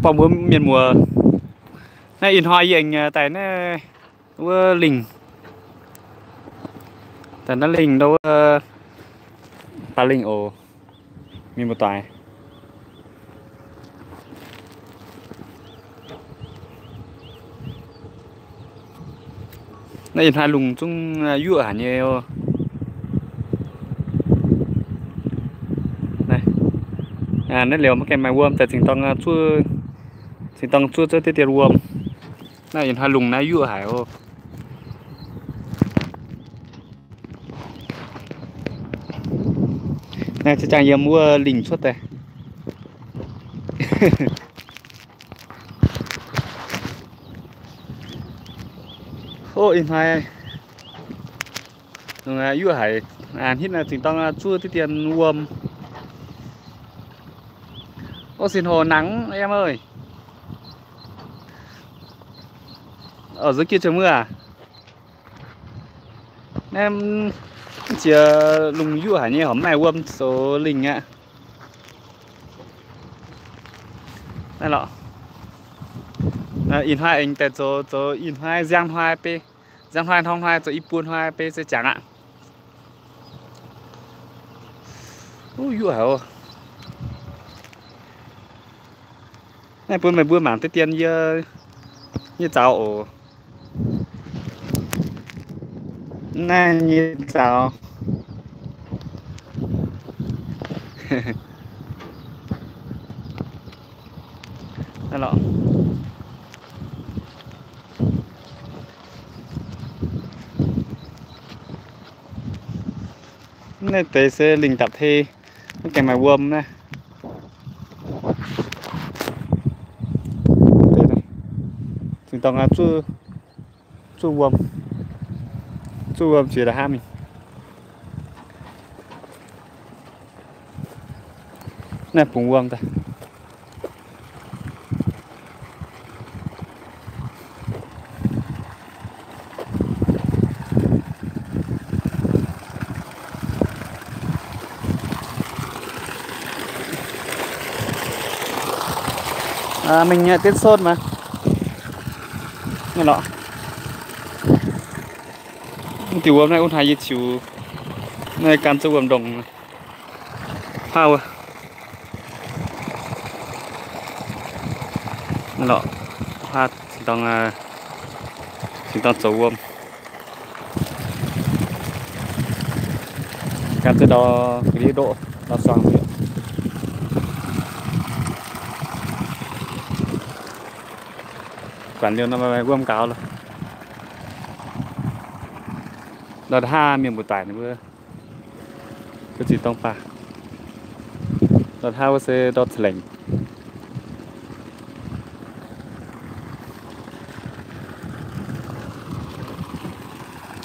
Phong bướm miền mùa này in hoa gì anh tại nó lình tại nó lình đâu ta lình ồ miền một tài này in hai lùng chung dựa hả nhiều này nó liều một cái máy vuông tại chính tông chua cho tiệt vuông này in hai lùng này dựa hải ô này chị chàng mua lình suốt đây ô in hai dựa hải hít là chính tông chua tiệt vuông ô xin hồ nắng em ơi ở dưới kia trời mưa à em chỉ lùng dụ hả như hổng này quâm số lình ạ đây lọ in hai anh tại chỗ in hai giang hoa p giang hoa thông hoa chỗ ít buôn hoa p sẽ chẳng ạ ui dụ hả này buôn mày buôn mảng tới tiền như cháu ổ này như cháu đây lọ này tới sẽ linh tập thi cái mày quâm này chúng ta ngã chu quâm chỉ là hai mình này phùng quâm ta mình tiết sốt mà nghe lọ tiểu uống này uống hai chiều này cam châu uống đồng phao nghe lọ pha chỉ tông châu uống cam châu đo cái độ đo xoang vậy quản liều nó mà gom cáo rồi đợt ha miền một tải nữa cái gì tông pha đợt ha sẽ đọt lạnh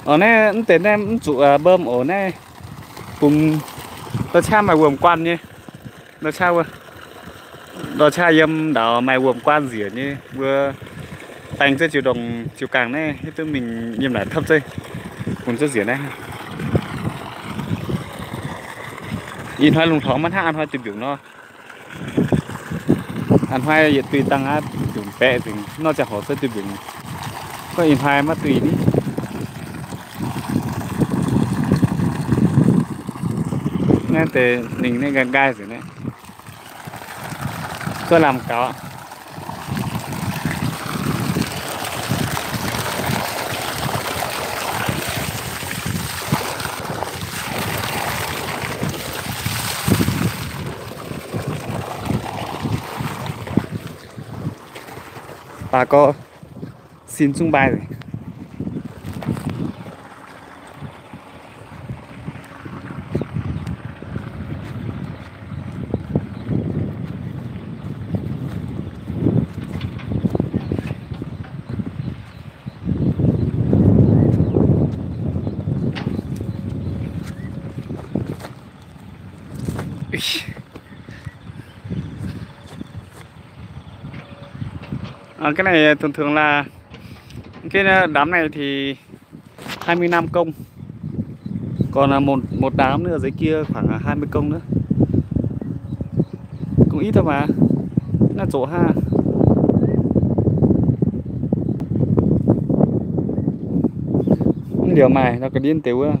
ở này tên em chủ bơm ở này cùng đợt cha mày gồm quan nhé đợt cha em đảo mày gồm quan gì nhé vừa thành cho chiều càng này hết tôi mình nhìn lại thấp dây cùng cho diễn này in hoa lùng thoáng mắt ha ăn hoa chụp nó ăn hoa vậy tùy tăng á chụp vẽ thì nóจะhổ sẽ chụp có in hoa mắt tùy đi nghe từ mình này gần gai rồi này tôi làm cáo bà có xin chung bài rồi cái này thường là cái đám này thì 20 năm công, còn là một đám nữa ở dưới kia khoảng 20 công nữa, cũng ít thôi mà. là chỗ ha. Điều mày nó có điên tiểu á,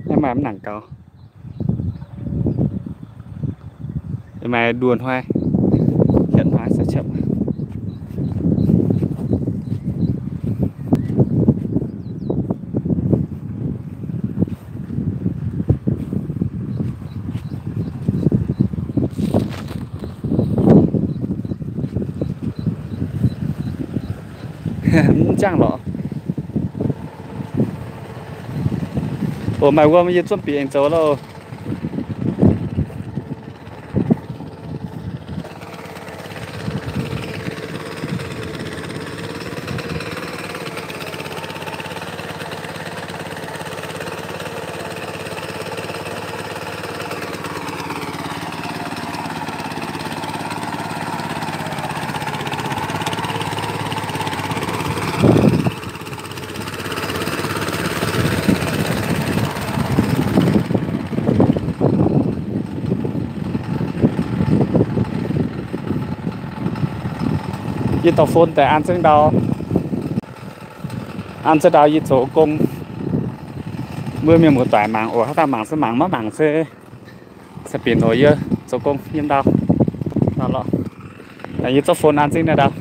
em mà em nặng cầu. Điều mày đuồn hoài, hiện hóa sẽ chậm. Chẳng lọ. Ủa mày qua mới chuẩn bị anh cháu đâu. Như tàu phôn tại An Sơn Đào. An Sơn Đào như chỗ công. Mưa miền một tải mạng. Ủa ta mạng sẽ mạng mất mạng sẽ biển hồi giờ. Chỗ công yên đào. Đó lọ. Tại như tàu phôn An Sơn Đào.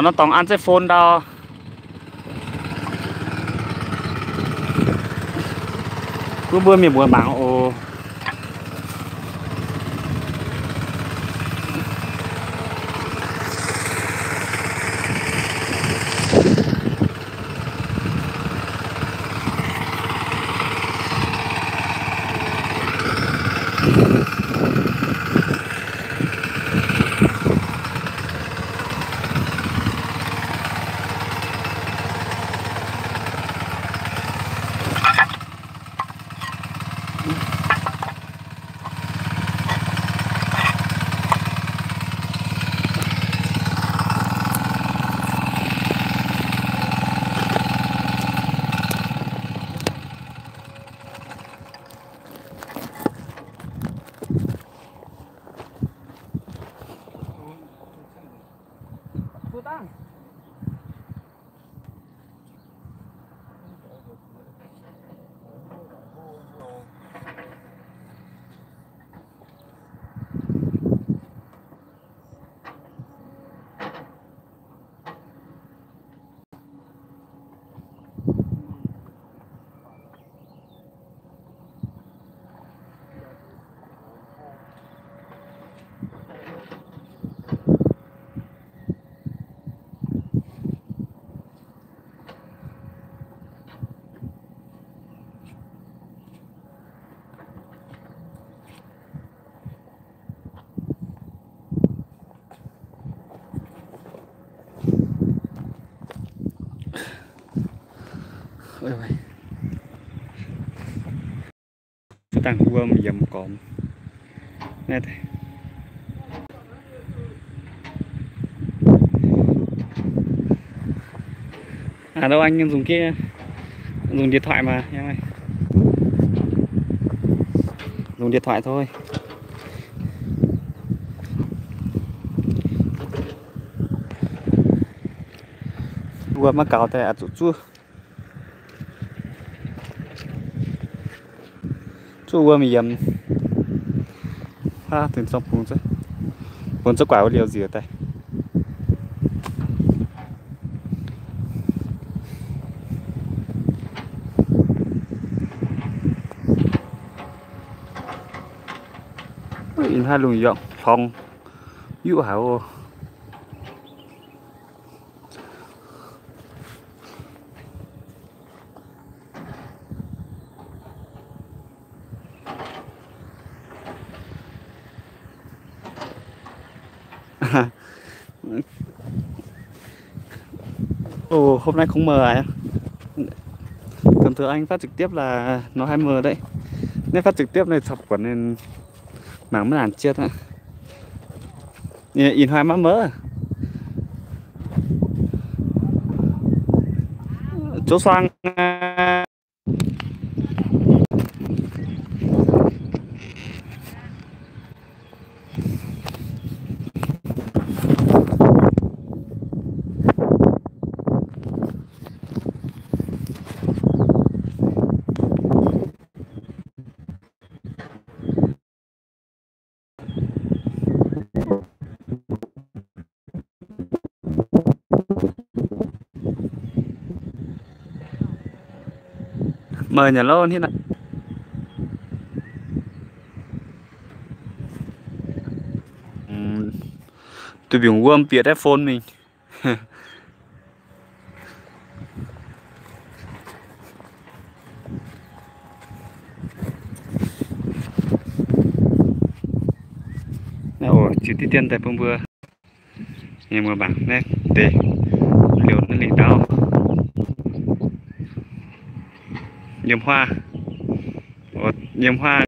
Nó tòng ăn cái phone đâu. Cứ bữa mình buổi mạng ồ. Ôi ôi. Tăng vừa mà dầm cộm. Nè thầy. À đâu anh dùng kia. Dùng điện thoại mà em ơi. Dùng điện thoại thôi. Vừa mà cào tay à chua. Chú vừa mình dầm ha từ trong vùng chứ vùng cho quả liều gì ở đây in hai lùng dọn phòng dụ hảo ồ hôm nay không mờ à Thường thường anh phát trực tiếp là nó 20 đấy. Nên phát trực tiếp này sập quả nên mảng mất hẳn chết á. In hoài má mớ. Chỗ xoang mời nhà lâu thế nào. Tôi bị quên biệt iPhone mình. Ồ, chỉ tiền tại phong vừa. Nhưng mà bảng này để liều nó lì đau. Nhiễm hoa. Ồ, nhiễm hoa.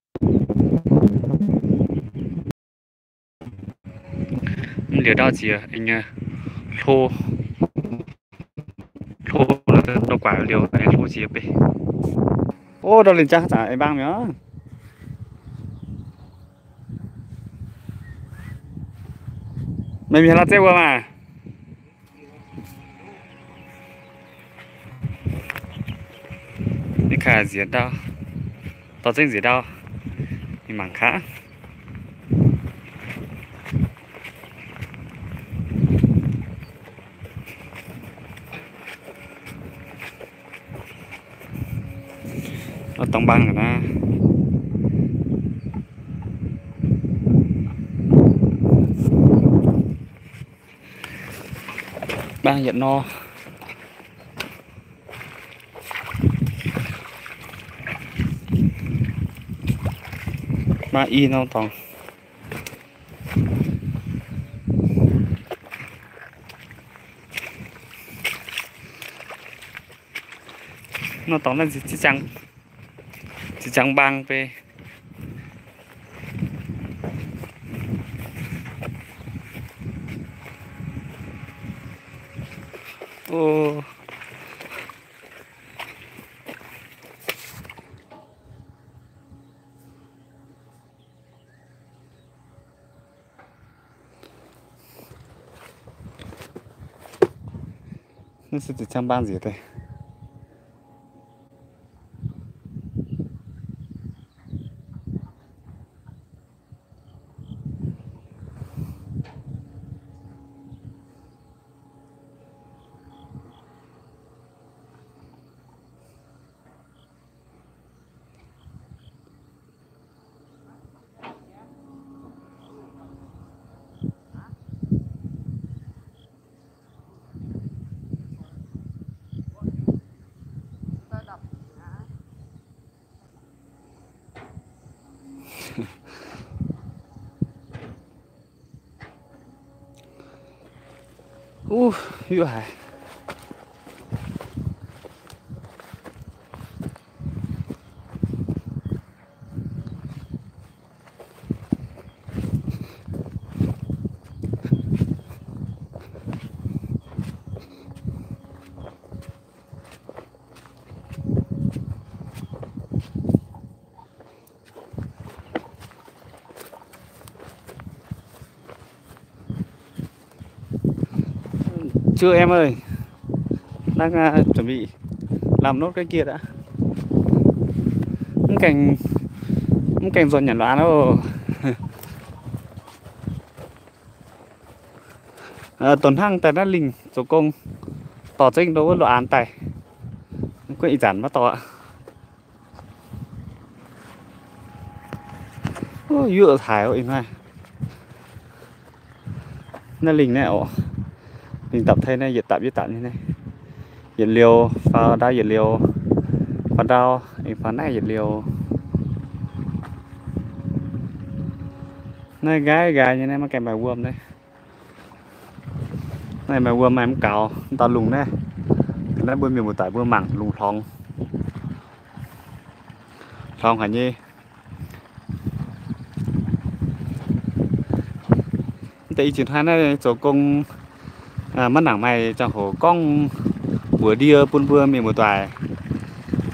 Liều đau gì à? Anh lô lô là nó quả liều anh lô gì vậy? Ô, đâu lên chắc chả anh bang nữa. Mày là chơi qua mà. Đi khả gì đâu. Tao chơi gì đâu. Thì mảng khác. Nó tông băng rồi đó. Băng hiện no. Ba y nó tòng. Nó tóm là chỉ chẳng băng về. Ô. Nó sẽ chỉ chẳng băng gì đây. Yêu hài. Chưa em ơi, đang chuẩn bị làm nốt cái kia đã. Cảnh dọn nhẩn loạn đâu. Tuần hăng tại đã lình số công tỏ tranh đâu có loạn tài có ý giản bắt tỏ ạ. Dựa thải ôi này nó lình này ồ mình tập thay này diệt tạm như này diệt liều và đau diệt liều và đau phần này diệt liều này gái như này mà kèm bài vuông đây này bài vuông mà em cào tao lùng đây nó bơi miền một tải bơi mảng lùng thòng Không hả nhi tại chuyện hai này chỗ công mất nặng mày trong hồ con bữa đi buôn vừa mình một toài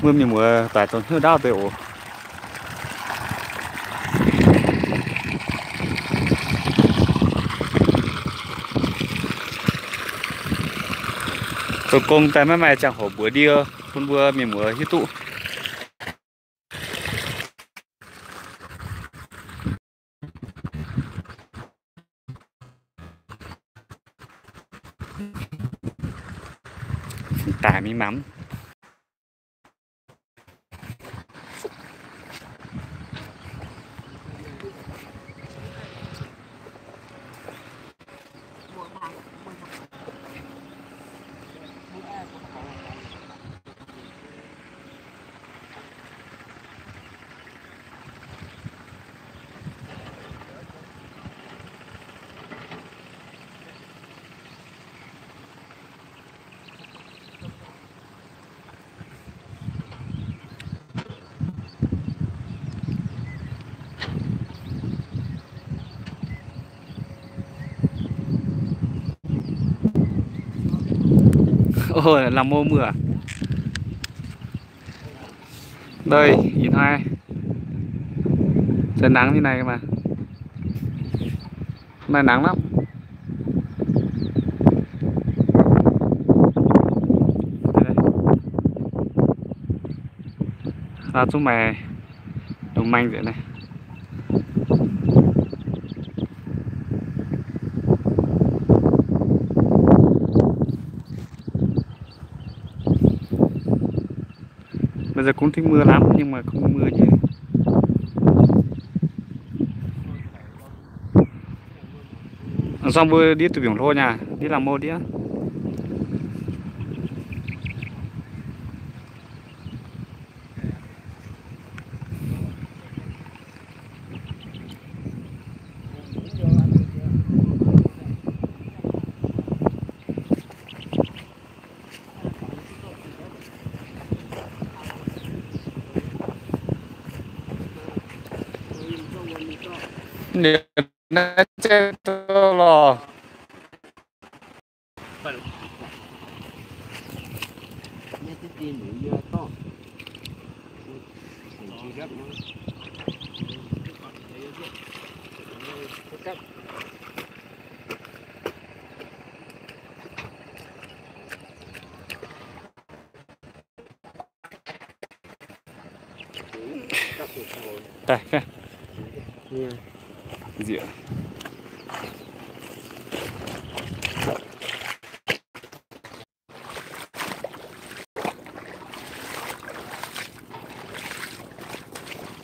mưa mình một toài tốn hơi đau về ổ chỗ công tại mấy mày trong hồ bữa đi buôn vừa mình một hít tụ tải mi mắm ôi làm mô mưa đây nhìn hai trời nắng như này mà nay nắng lắm đây. Ra chúng mày đồng manh vậy này bây giờ cũng thích mưa lắm nhưng mà không mưa nhiều xong vừa đi từ biển thôi nha đi làm mô đi á nếu nó chết lo đây cái gì ạ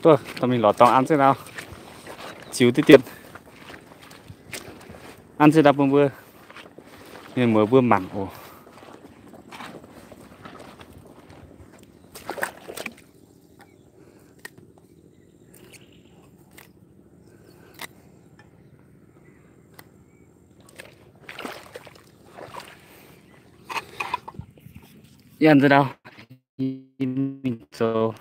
tôi mình lọt tàu ăn thế nào chịu tí tiền ăn thế nào vừa nên mới vừa mặn ồ ăn thế nào mình so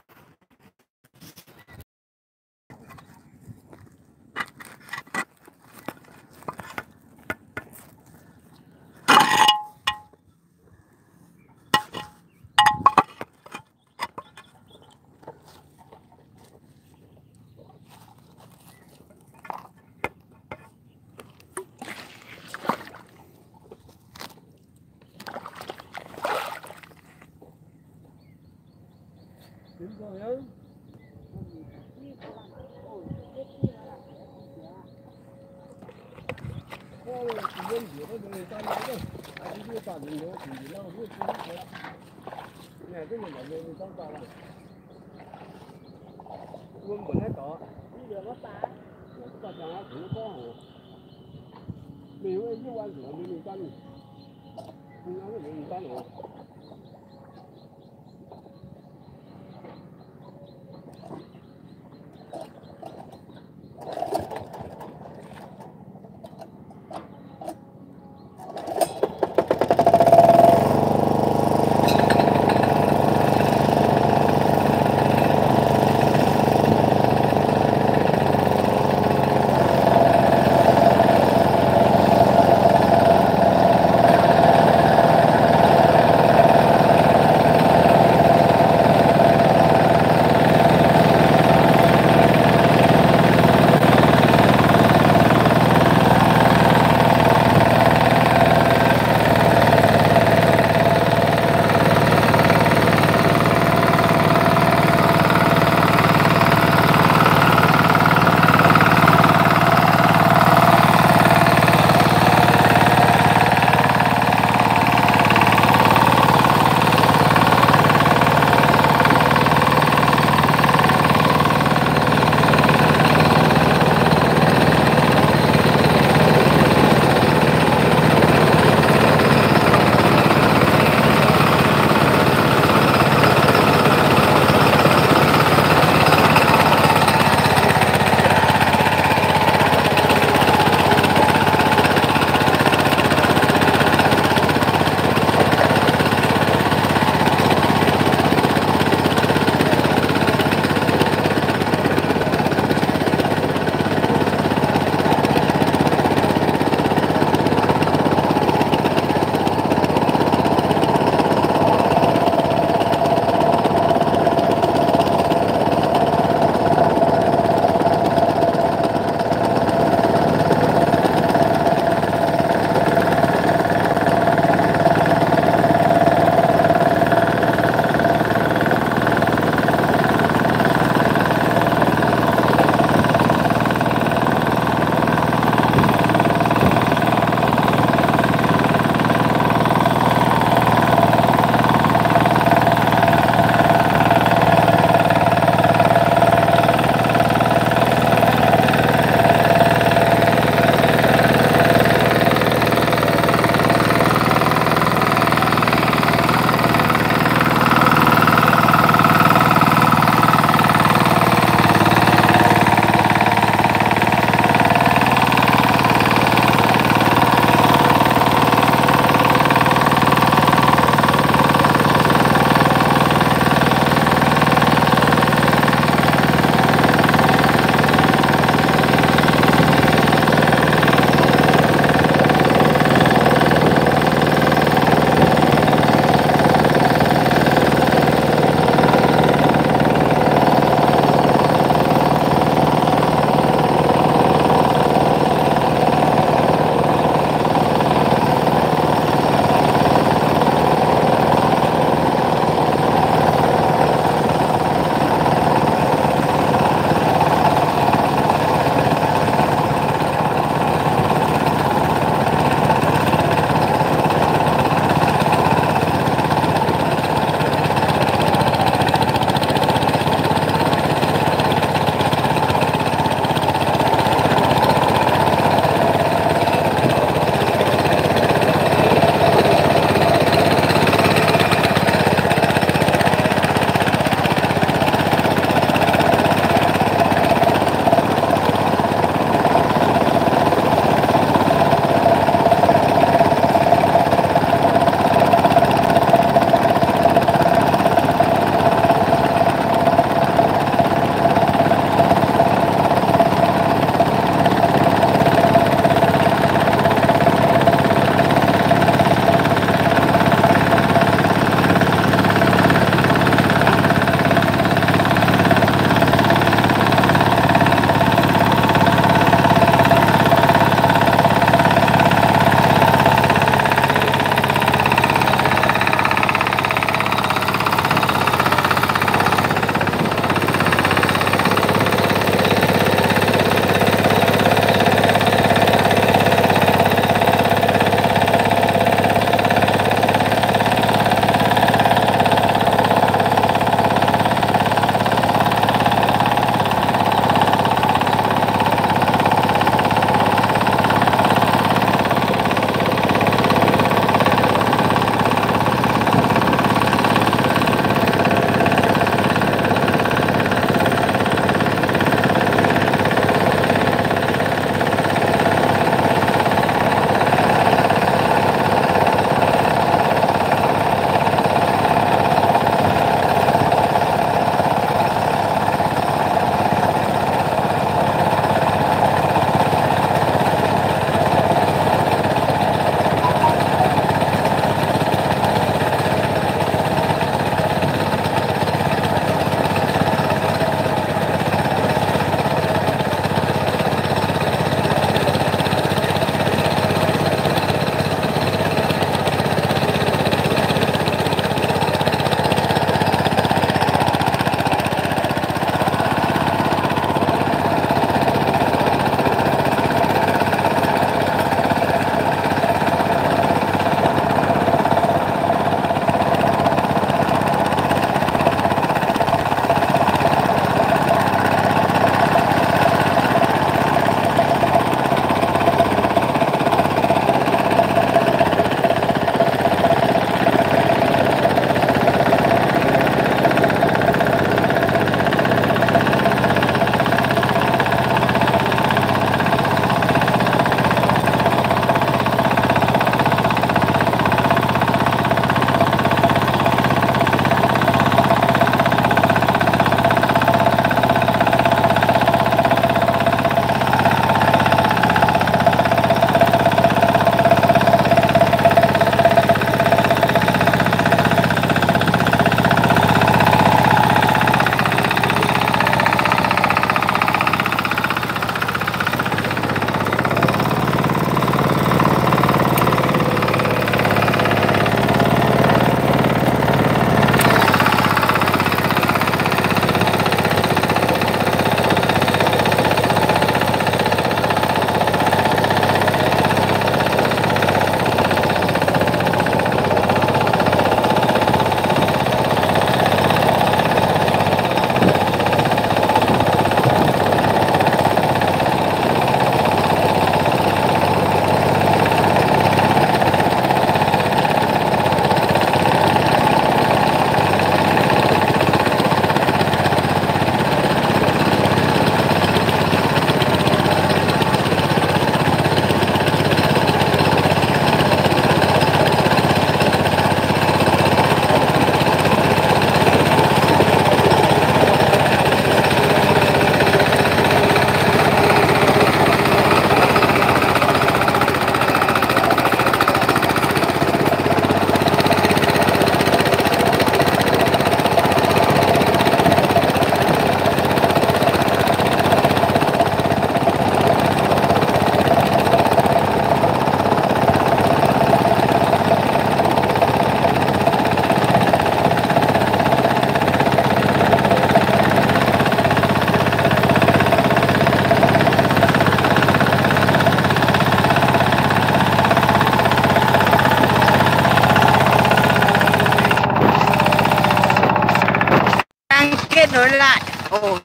kết nối lại. Ồ.